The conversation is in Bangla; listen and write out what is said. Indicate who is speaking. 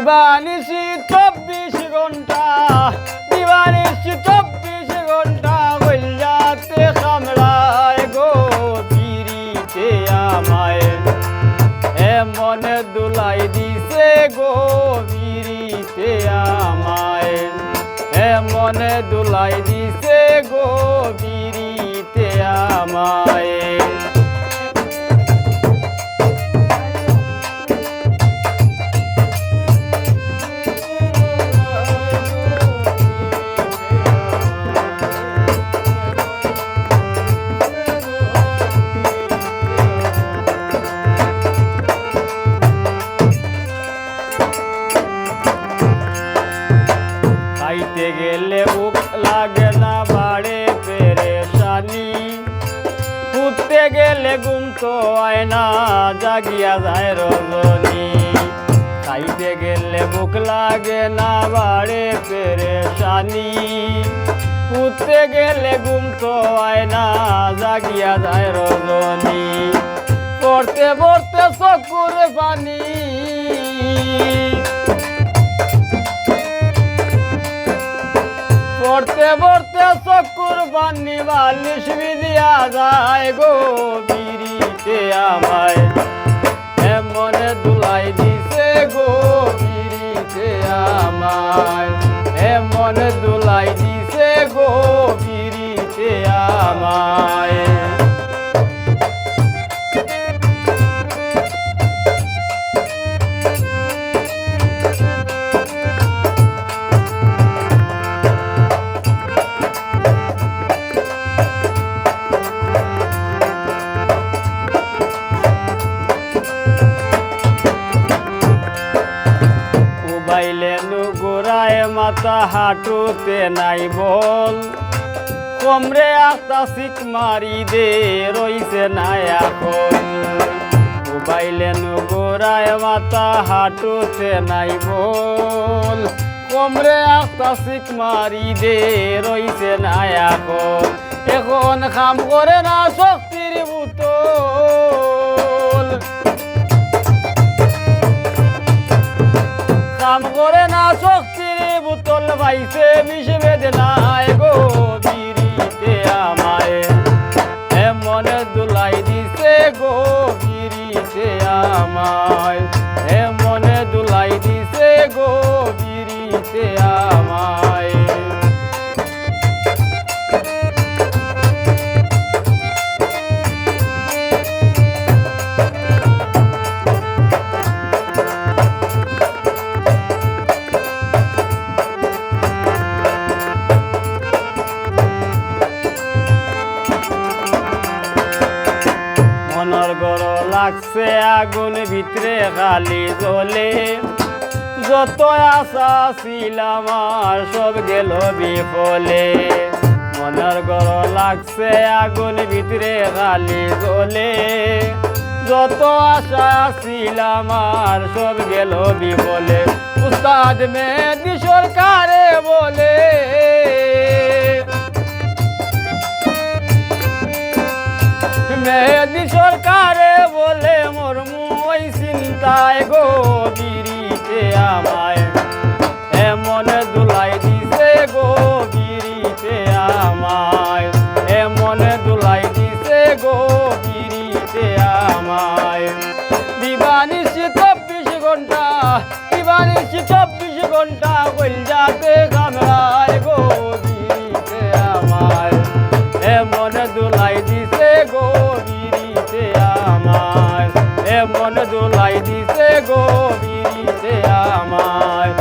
Speaker 1: দিবানিশি 24 ঘন্টা দিবানিশি 24 ঘন্টা কইলাতে কামড়ায় গো পিরিতে আমায় এমন দুলাই দিছে গো পিরিতে আমায় এমন দুলাই দিছে গো পিরিতে আমায় খাইতে গেলে বুক লাগে না বাড়ে পেরেশানি উঠতে গেলে ঘুম তো হয় না জাগিয়া যায় রজনী খাইতে গেলে বুক লাগে না বাড়ে পেরেশানি উঠতে গেলে ঘুম তো হয় না জাগিয়া যায় রজনী পড়তে পড়তে চকুর পানি পড়তে পড়তে চকুর পানি বালিশ বিদিয়া যায় গো পিরিতে আমায় এমন দুলাই দিছে গো পিরিতে আমায় এমন দুলাই দিছে গো পিরিতে আমায় বাইলেনু গোড়ায় মাথা হাঁটুতে নাই বল কমরে আস্তা শিক মারি দে রইছে নাই এখন বাইলেনু গোড়ায় মাথা হাঁটুতে নাই বল কমরে আস্তা শিক মারি দে রইছে নাই এখন এখন কাম করে না শক্তির বোতল কাম করে না শক্তির বোতল পাইছে বিষ বেদনায় গো পিরিতে আমায় এমন দুলাই দিছে গো পিরিতে আমায় এমন দুলাই দিছে গো পিরিতে আমায় মনর গড় লাগছে আগুন ভিতরে খালি জ্বলে যত আশা ছিল আমার সব গেল বিফলে মনর গড় লাগছে আগুন ভিতরে খালি জ্বলে যত আশা ছিল আমার সব গেল বিফলে উস্তাদ মেহেদী সরকারে বলে মেহেদী সরকারে বলে মোর মুই চিন্তায় গো পিরিতে আমায় এমন দুলাই দিছে গো পিরিতে আমায় এমন দুলাই দিছে গো পিরিতে আমায় দিবানিশি 24 ঘন্টা দিবানিশি 24 ঘন্টা কইলাতে কামড়ায় গো পিরিতে আমায় এমন দুলাই দিছে গো পিরিতে আমায় এমন দুলাই দিছে গো পিরিতে আমায়